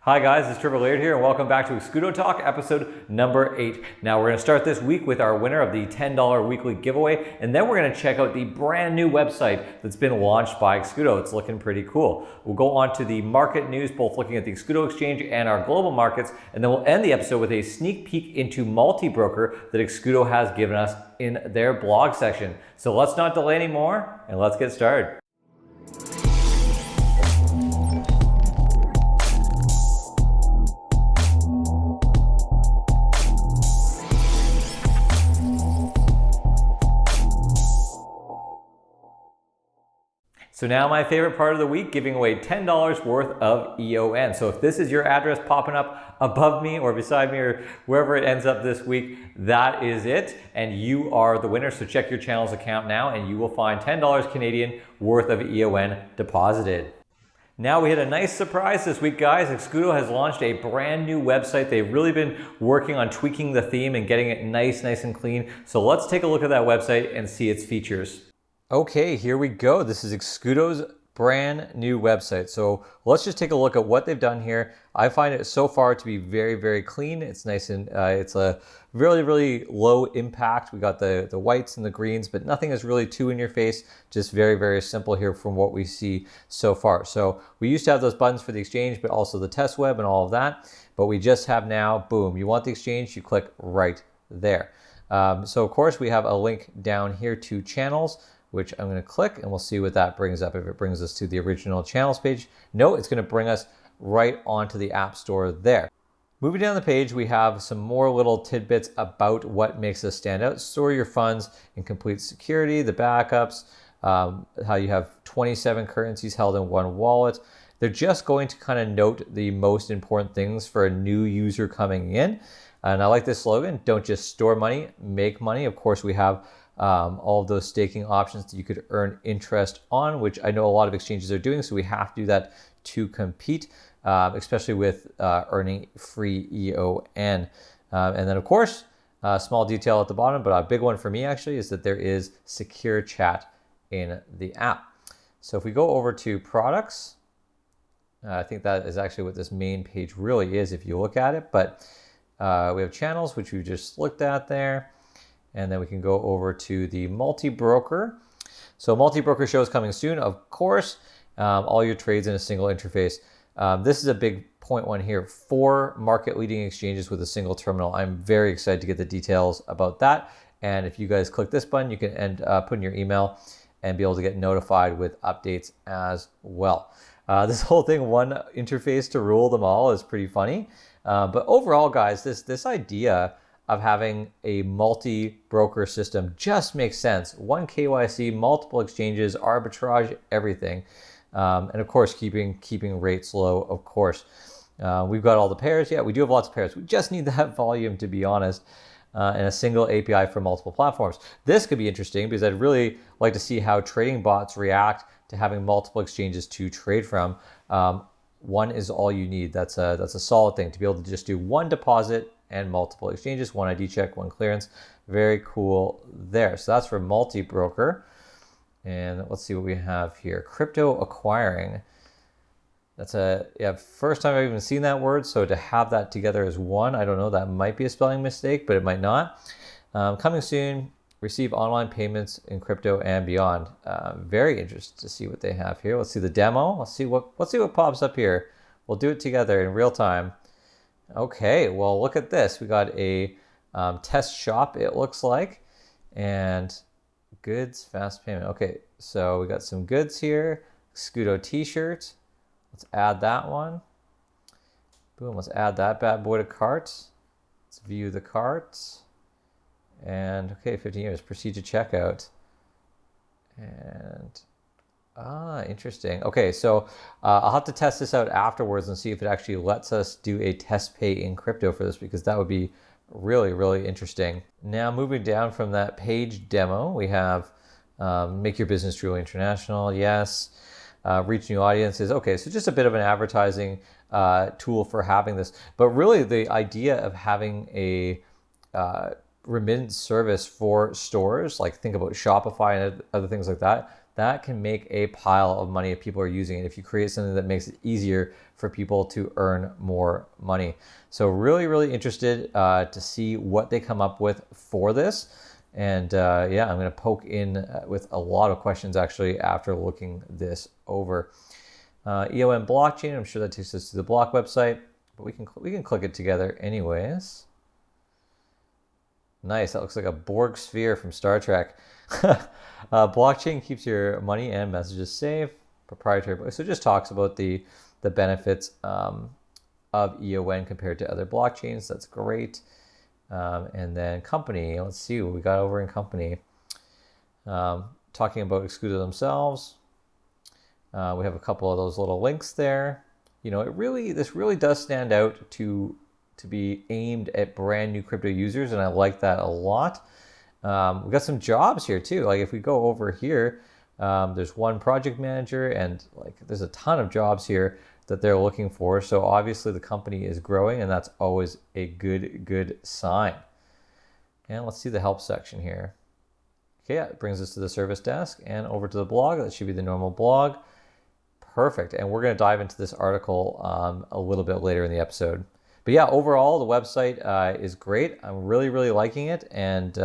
Hi guys, it's Trevor Laird here and welcome back to Exscudo Talk episode number 8. Now we're going to start this week with our winner of the $10 weekly giveaway, and then we're going to check out the brand new website that's been launched by Exscudo. It's looking pretty cool. We'll go on to the market news, both looking at the Exscudo exchange and our global markets, and then we'll end the episode with a sneak peek into MultiBroker that Exscudo has given us in their blog section. So let's not delay anymore and let's get started. So now my favorite part of the week, giving away $10 worth of EON. So if this is your address popping up above me or beside me or wherever it ends up this week, that is it. And you are the winner. So check your channel's account now and you will find $10 Canadian worth of EON deposited. Now we had a nice surprise this week, guys. Exscudo has launched a brand new website. They've really been working on tweaking the theme and getting it nice and clean. So let's take a look at that website and see its features. Okay, here we go. This is Exscudo's brand new website. So let's just take a look at what they've done here. I find it so far to be very clean. It's nice and it's a really low impact. We got the whites and the greens, but nothing is really too in your face. Just very simple here from what we see so far. So we used to have those buttons for the exchange, but also the test web and all of that. But we just have now, boom, you want the exchange, you click right there. So of course we have a link down here to channels, which I'm going to click and we'll see what that brings up. If it brings us to the original channels page, no, it's going to bring us right onto the App Store there. Moving down the page, we have some more little tidbits about what makes us stand out. Store your funds in complete security, the backups, how you have 27 currencies held in one wallet. They're just going to kind of note the most important things for a new user coming in. And I like this slogan, don't just store money, make money. Of course, we have all of those staking options that you could earn interest on, which I know a lot of exchanges are doing. So we have to do that to compete, especially with earning free EON. And then of course, a small detail at the bottom, but a big one for me actually is that there is secure chat in the app. So if we go over to products, I think that is actually what this main page really is if you look at it, but we have channels, which we just looked at there. And then we can go over to the MultiBroker. So MultiBroker show is coming soon, of course. All your trades in a single interface. This is a big point one here. 4 market leading exchanges with a single terminal. I'm very excited to get the details about that. And if you guys click this button, you can end up putting your email and be able to get notified with updates as well. This whole thing, one interface to rule them all, is pretty funny. But overall, guys, this idea of having a multi-broker system just makes sense. One KYC, multiple exchanges, arbitrage, everything. And of course, keeping rates low, of course. We've got all the pairs. Yeah, we do have lots of pairs. We just need that volume, to be honest, and a single API for multiple platforms. This could be interesting because I'd really like to see how trading bots react to having multiple exchanges to trade from. One is all you need. That's a solid thing to be able to just do one deposit and multiple exchanges, one ID check, one clearance. Very cool there. So that's for MultiBroker. And let's see what we have here. Crypto acquiring. That's first time I've even seen that word. So to have that together as one, I don't know, that might be a spelling mistake, but it might not. Coming soon, receive online payments in crypto and beyond. Very interested to see what they have here. Let's see the demo. Let's see what pops up here. We'll do it together in real time. Okay, well, look at this. We got a test shop, it looks like, and goods, fast payment. Okay, so we got some goods here. Exscudo t-shirt. Let's add that one. Boom, let's add that bad boy to cart. Let's view the cart. And okay, 15 years, proceed to checkout. And interesting. Okay, so I'll have to test this out afterwards and see if it actually lets us do a test pay in crypto for this, because that would be really interesting. Now moving down from that page demo, we have make your business truly international. Yes. Reach new audiences. Okay, so just a bit of an advertising tool for having this. But really the idea of having a remittance service for stores, like think about Shopify and other things like that, that can make a pile of money if people are using it, if you create something that makes it easier for people to earn more money. So really interested to see what they come up with for this. And yeah, I'm going to poke in with a lot of questions actually after looking this over. EON blockchain, I'm sure that takes us to the block website, but we can click it together anyways. Nice, that looks like a Borg sphere from Star Trek. Blockchain keeps your money and messages safe. Proprietary, so it just talks about the benefits of EON compared to other blockchains. That's great. And then company, let's see what we got over in company. Talking about Exscudo themselves. We have a couple of those little links there. You know, this really does stand out to be aimed at brand new crypto users, and I like that a lot. We've got some jobs here too. Like if we go over here, there's one project manager, and like there's a ton of jobs here that they're looking for. So obviously the company is growing, and that's always a good sign. And let's see the help section here. Okay, yeah, it brings us to the service desk and over to the blog. That should be the normal blog. Perfect. And we're going to dive into this article a little bit later in the episode. But yeah, overall, the website is great. I'm really liking it. And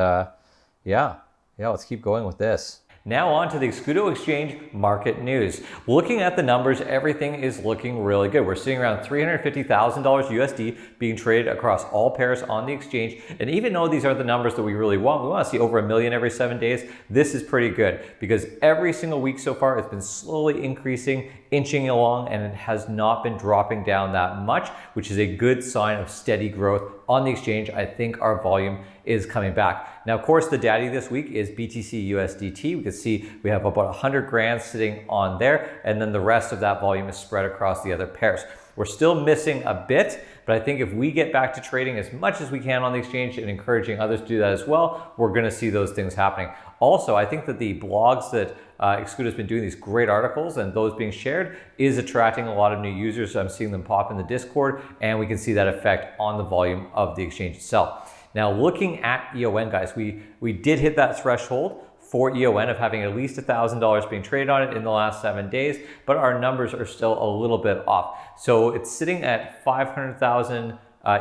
yeah, let's keep going with this. Now on to the Exscudo Exchange market news. Looking at the numbers, everything is looking really good. We're seeing around $350,000 USD being traded across all pairs on the exchange. And even though these are the numbers that we really want, we want to see over 1 million every 7 days. This is pretty good because every single week so far, it's been slowly increasing, inching along, and it has not been dropping down that much, which is a good sign of steady growth on the exchange. I think our volume is coming back. Now, of course, the daddy this week is BTC USDT. We can see we have about 100 grand sitting on there, and then the rest of that volume is spread across the other pairs. We're still missing a bit, but I think if we get back to trading as much as we can on the exchange and encouraging others to do that as well, we're going to see those things happening. Also, I think that the blogs that Exscudo has been doing, these great articles and those being shared, is attracting a lot of new users. I'm seeing them pop in the Discord, and we can see that effect on the volume of the exchange itself. Now, looking at EON, guys, we did hit that threshold for EON of having at least $1,000 being traded on it in the last 7 days, but our numbers are still a little bit off. So it's sitting at 500,000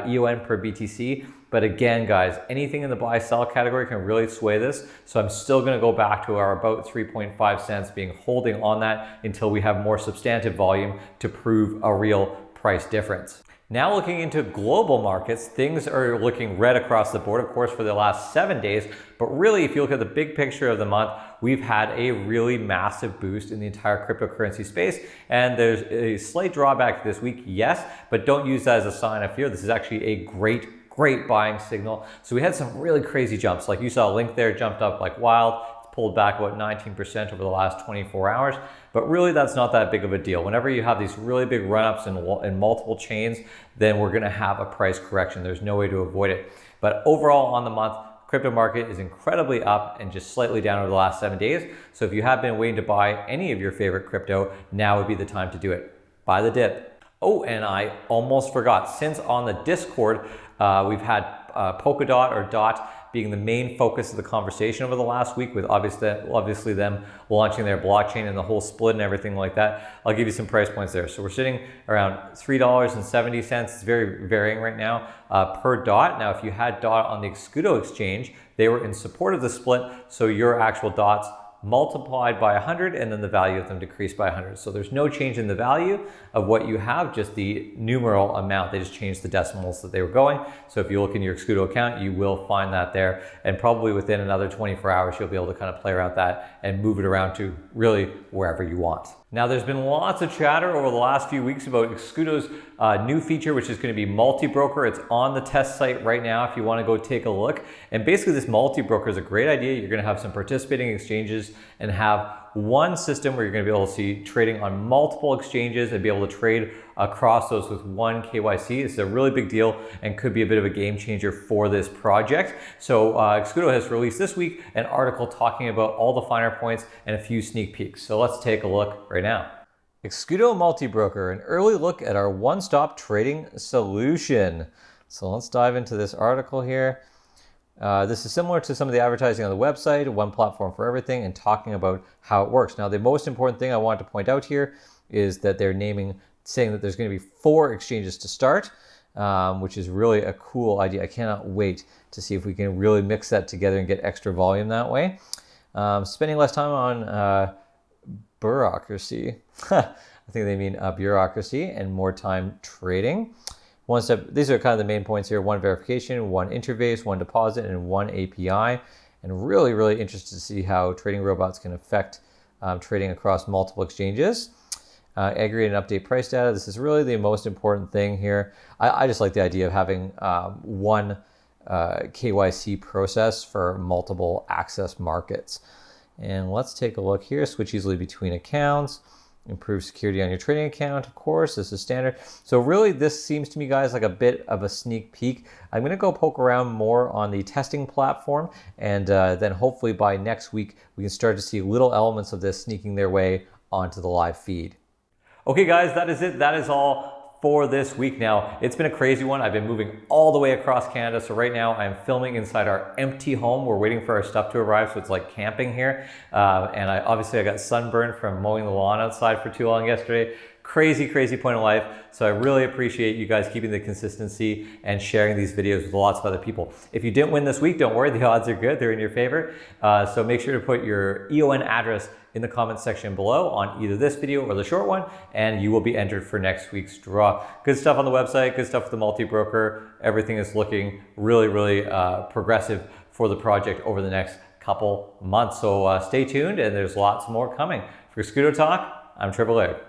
EON per BTC. But again, guys, anything in the buy sell category can really sway this. So I'm still going to go back to our about 3.5 cents, being holding on that until we have more substantive volume to prove a real price difference. Now looking into global markets, things are looking red across the board, of course, for the last 7 days. But really, if you look at the big picture of the month, we've had a really massive boost in the entire cryptocurrency space. And there's a slight drawback this week, yes, but don't use that as a sign of fear. This is actually a great buying signal. So we had some really crazy jumps. Like you saw, Link there jumped up like wild. It's pulled back about 19% over the last 24 hours. But really, that's not that big of a deal. Whenever you have these really big run-ups in multiple chains, then we're going to have a price correction. There's no way to avoid it. But overall on the month, crypto market is incredibly up and just slightly down over the last 7 days. So if you have been waiting to buy any of your favorite crypto, now would be the time to do it. Buy the dip. Oh, and I almost forgot. Since on the Discord, we've had Polkadot or DOT being the main focus of the conversation over the last week, with obviously them launching their blockchain and the whole split and everything like that. I'll give you some price points there. So we're sitting around $3.70. It's very varying right now per DOT. Now, if you had DOT on the Exscudo exchange, they were in support of the split. So your actual DOTs multiplied by 100, and then the value of them decreased by 100. So there's no change in the value of what you have, just the numeral amount. They just changed the decimals that they were going. So if you look in your Exscudo account, you will find that there. And probably within another 24 hours, you'll be able to kind of play around that and move it around to really wherever you want. Now, there's been lots of chatter over the last few weeks about Exscudo's new feature, which is going to be MultiBroker. It's on the test site right now if you want to go take a look. And basically, this MultiBroker is a great idea. You're going to have some participating exchanges and have one system where you're going to be able to see trading on multiple exchanges and be able to trade across those with one KYC. It's a really big deal and could be a bit of a game changer for this project. So Exscudo has released this week an article talking about all the finer points and a few sneak peeks. So let's take a look right now. Exscudo MultiBroker, an early look at our one-stop trading solution. So let's dive into this article here. This is similar to some of the advertising on the website, one platform for everything, and talking about how it works. Now, the most important thing I want to point out here is that they're saying that there's going to be 4 exchanges to start, which is really a cool idea. I cannot wait to see if we can really mix that together and get extra volume that way. Spending less time on bureaucracy. I think they mean bureaucracy, and more time trading. One step, these are kind of the main points here: 1 verification, 1 interface, 1 deposit, and 1 API. And really, really interested to see how trading robots can affect trading across multiple exchanges. Aggregate and update price data. This is really the most important thing here. I just like the idea of having one KYC process for multiple access markets. And let's take a look here. Switch easily between accounts. Improve security on your trading account, of course. This is standard. So really, this seems to me, guys, like a bit of a sneak peek. I'm going to go poke around more on the testing platform, and then hopefully by next week, we can start to see little elements of this sneaking their way onto the live feed. Okay, guys, that is it. That is all for this week. Now, it's been a crazy one. I've been moving all the way across Canada. So right now I'm filming inside our empty home. We're waiting for our stuff to arrive. So it's like camping here. And I got sunburned from mowing the lawn outside for too long yesterday. Crazy, crazy point of life. So I really appreciate you guys keeping the consistency and sharing these videos with lots of other people. If you didn't win this week, don't worry, the odds are good. They're in your favor. So make sure to put your EON address in the comments section below on either this video or the short one, and you will be entered for next week's draw. Good stuff on the website, good stuff with the multi-broker. Everything is looking really, really progressive for the project over the next couple months. So stay tuned, and there's lots more coming. For Exscudo Talk, I'm Trevor Laird.